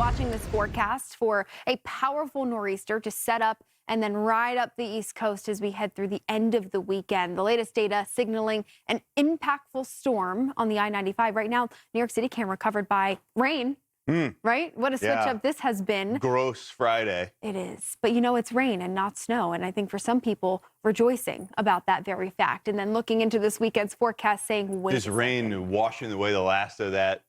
watching this forecast for a powerful nor'easter to set up and then ride up the East Coast as we head through the end of the weekend. The latest data signaling an impactful storm on the I-95. Right now, New York City camera covered by rain. Right? What a switch up this has been. Gross Friday. It is. But you know, it's rain and not snow. And I think for some people, rejoicing about that very fact. And then looking into this weekend's forecast saying, wait, this rain washing away the last of that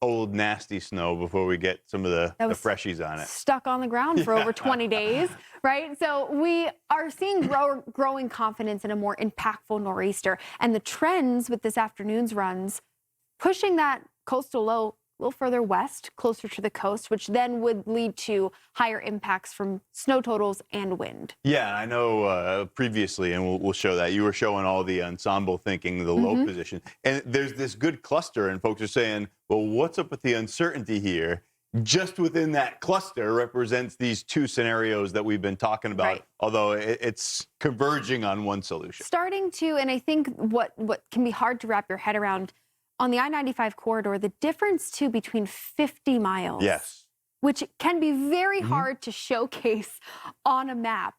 old nasty snow before we get some of the freshies on it. Stuck on the ground for over 20 days, right? So we are seeing growing confidence in a more impactful nor'easter. And the trends with this afternoon's runs pushing that coastal low a little further west, closer to the coast, which then would lead to higher impacts from snow totals and wind. Yeah, I know previously, and we'll show that, you were showing all the ensemble thinking, the low position. And there's this good cluster, and folks are saying, well, what's up with the uncertainty here? Just within that cluster represents these two scenarios that we've been talking about, although it's converging on one solution. Starting to, and I think what can be hard to wrap your head around, on the I-95 corridor, the difference too between 50 miles, which can be very hard to showcase on a map,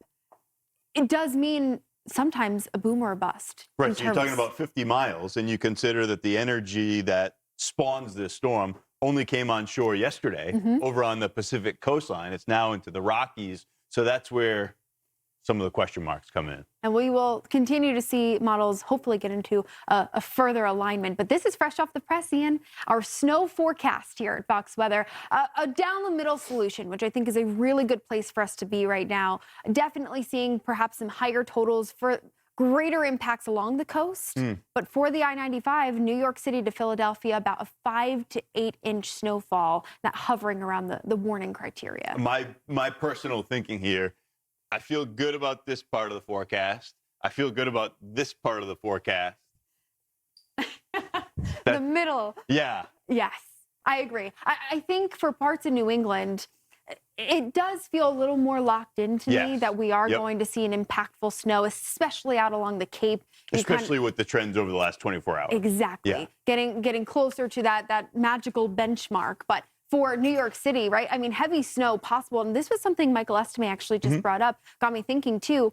it does mean sometimes a boom or a bust. Right, so you're talking about 50 miles, and you consider that the energy that spawns this storm only came on shore yesterday over on the Pacific coastline. It's now into the Rockies, so that's where some of the question marks come in. And we will continue to see models hopefully get into a further alignment. But this is fresh off the press, Ian. Our snow forecast here at Fox Weather, a down-the-middle solution, which I think is a really good place for us to be right now. Definitely seeing perhaps some higher totals for greater impacts along the coast. But for the I-95, New York City to Philadelphia, about a 5 to 8 inch snowfall, that hovering around the warning criteria. My personal thinking here, I feel good about this part of the forecast. I feel good about this part of the forecast. The middle. Yeah. Yes, I agree. I think for parts of New England, it does feel a little more locked into me that we are going to see an impactful snow, especially out along the Cape. Especially with the trends over the last 24 hours. Exactly. Getting closer to that magical benchmark. But for New York City, right? I mean, heavy snow possible. And this was something Michael Estime actually just brought up, got me thinking too.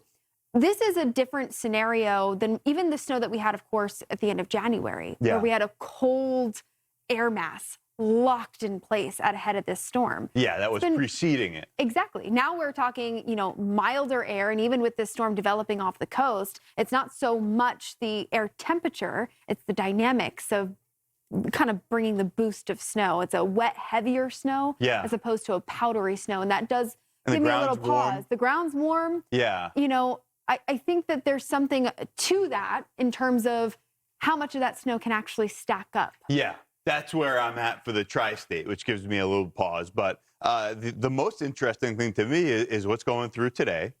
This is a different scenario than even the snow that we had, of course, at the end of January, where we had a cold air mass locked in at ahead of this storm. Yeah, that was preceding it. Exactly. Now we're talking, milder air. And even with this storm developing off the coast, it's not so much the air temperature, it's the dynamics of kind of bringing the boost of snow. It's a wet, heavier snow as opposed to a powdery snow. And that does give me a little pause. The ground's warm. Yeah. I think that there's something to that in terms of how much of that snow can actually stack up. Yeah, that's where I'm at for the tri-state, which gives me a little pause. But the most interesting thing to me is what's going through today,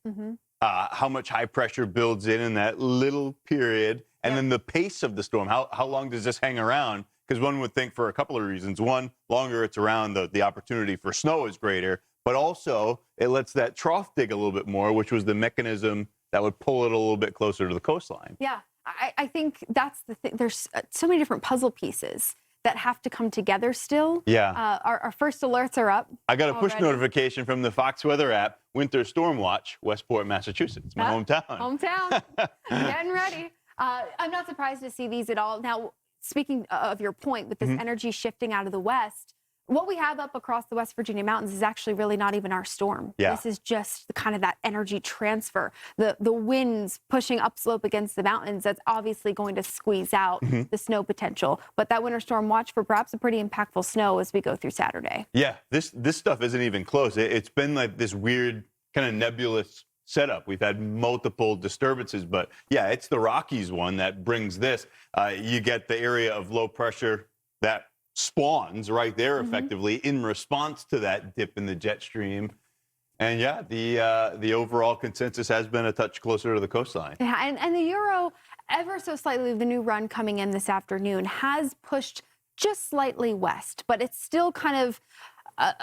how much high pressure builds in that little period, and then the pace of the storm. How long does this hang around? Because one would think for a couple of reasons. One, longer it's around, the opportunity for snow is greater, but also it lets that trough dig a little bit more, which was the mechanism that would pull it a little bit closer to the coastline. Yeah, I think that's the thing. There's so many different puzzle pieces that have to come together still. Yeah. Our first alerts are up. I got a push notification from the Fox Weather app, Winter Storm Watch, Westport, Massachusetts, my hometown. Hometown, getting ready. I'm not surprised to see these at all. Now, speaking of your point with this energy shifting out of the west, what we have up across the West Virginia mountains is actually really not even our storm. This is just kind of that energy transfer. The winds pushing upslope against the mountains, that's obviously going to squeeze out the snow potential. But that winter storm watch for perhaps a pretty impactful snow as we go through Saturday. Yeah, this stuff isn't even close. It's been like this weird kind of nebulous setup. We've had multiple disturbances, but yeah, it's the Rockies one that brings this. You get the area of low pressure that spawns right there effectively in response to that dip in the jet stream. And yeah, the overall consensus has been a touch closer to the coastline. Yeah, and the Euro, ever so slightly, the new run coming in this afternoon has pushed just slightly west, but it's still kind of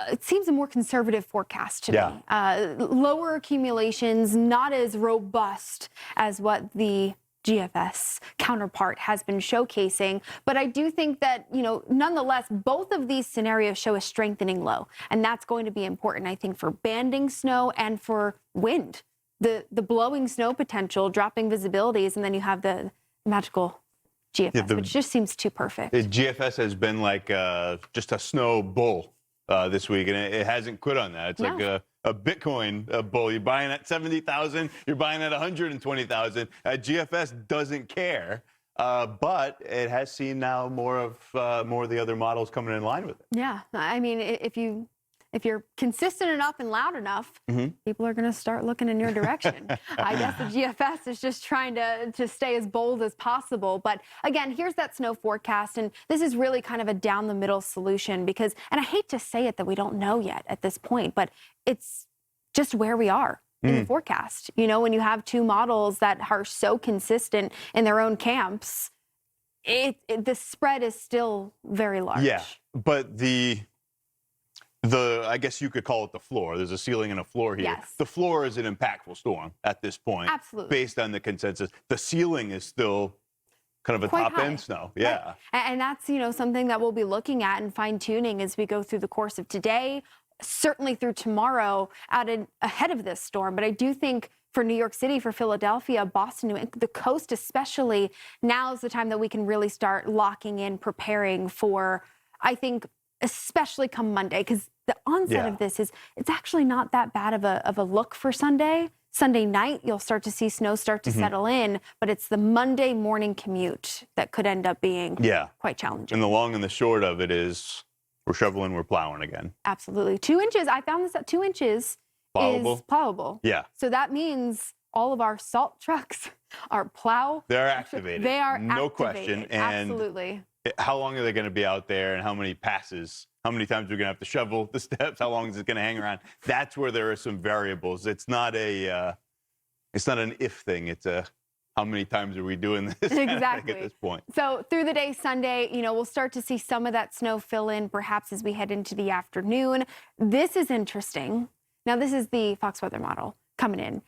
it seems a more conservative forecast to me. Lower accumulations, not as robust as what the GFS counterpart has been showcasing. But I do think that, nonetheless, both of these scenarios show a strengthening low. And that's going to be important, I think, for banding snow and for wind. The blowing snow potential, dropping visibilities, and then you have the magical GFS, which just seems too perfect. The GFS has been like just a snow bull this week, and it hasn't quit on that. It's like a Bitcoin bull. You're buying at 70,000, you're buying at 120,000. GFS doesn't care, but it has seen now more of the other models coming in line with it. Yeah, I mean, if you're consistent enough and loud enough, people are going to start looking in your direction. I guess the GFS is just trying to stay as bold as possible. But again, here's that snow forecast. And this is really kind of a down the middle solution because, and I hate to say it that we don't know yet at this point, but it's just where we are in the forecast. When you have two models that are so consistent in their own camps, the spread is still very large. Yeah, but I guess you could call it the floor. There's a ceiling and a floor here. Yes. The floor is an impactful storm at this point. Absolutely. Based on the consensus. The ceiling is still kind of a Quite top high. end snow. Yeah. Right. And that's, something that we'll be looking at and fine tuning as we go through the course of today, certainly through tomorrow ahead of this storm. But I do think for New York City, for Philadelphia, Boston, the coast especially, now is the time that we can really start locking in, preparing for, I think, especially come Monday, because the onset of this it's actually not that bad of a look for Sunday. Sunday night, you'll start to see snow start to settle in, but it's the Monday morning commute that could end up being quite challenging. And the long and the short of it is we're shoveling, we're plowing again. Absolutely. 2 inches. I found this at 2 inches is plowable. Yeah. So that means all of our salt trucks, our plow. They're activated. They are no activated. question. And absolutely. How long are they going to be out there and how many passes? How many times are we going to have to shovel the steps? How long is it going to hang around? That's where there are some variables. It's not an if thing. It's a how many times are we doing this Exactly. at this point. So through the day Sunday, we'll start to see some of that snow fill in perhaps as we head into the afternoon. This is interesting. Now, this is the Fox weather model coming in.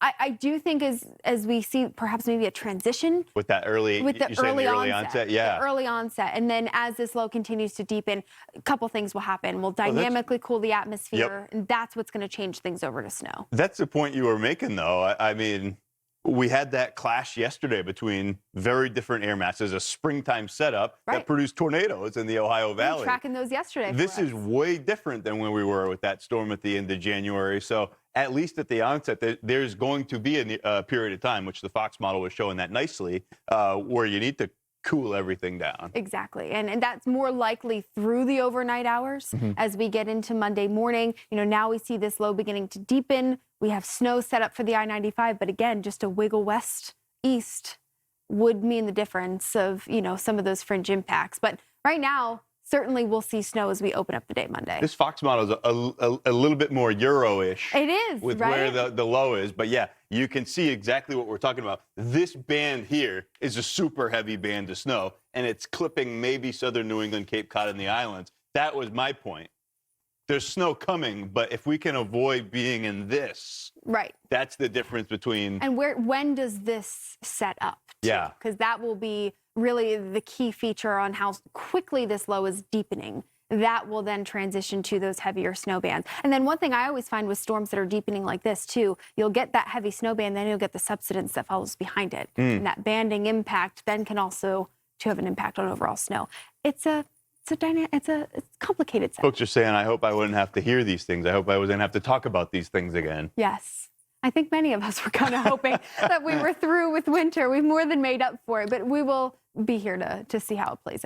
I do think as we see perhaps maybe a transition with that early onset. Yeah. The early onset. And then as this low continues to deepen, a couple things will happen. We'll dynamically cool the atmosphere, and that's what's going to change things over to snow. That's the point you were making, though. I mean, we had that clash yesterday between very different air masses, a springtime setup that produced tornadoes in the Ohio Valley. We were tracking those yesterday. This is way different than when we were with that storm at the end of January. So at least at the onset, there's going to be a period of time, which the Fox model was showing that nicely, where you need to cool everything down. Exactly. And that's more likely through the overnight hours as we get into Monday morning. Now we see this low beginning to deepen. We have snow set up for the I-95, but again, just a wiggle west east would mean the difference of, some of those fringe impacts. But right now, certainly we'll see snow as we open up the day Monday. This Fox model is a little bit more Euro-ish. It is, with right? where the low is. But yeah, you can see exactly what we're talking about. This band here is a super heavy band of snow, and it's clipping maybe southern New England, Cape Cod, and the islands. That was my point. There's snow coming, but if we can avoid being in this, that's the difference between. And when does this set up? Yeah. Because that will be really the key feature on how quickly this low is deepening. That will then transition to those heavier snow bands. And then one thing I always find with storms that are deepening like this too, you'll get that heavy snow band, then you'll get the subsidence that follows behind it. And that banding impact then can also have an impact on overall snow. It's a complicated set. Folks are saying, I hope I wouldn't have to hear these things. I hope I wouldn't have to talk about these things again. Yes. I think many of us were kind of hoping that we were through with winter. We've more than made up for it, but we will be here to see how it plays out.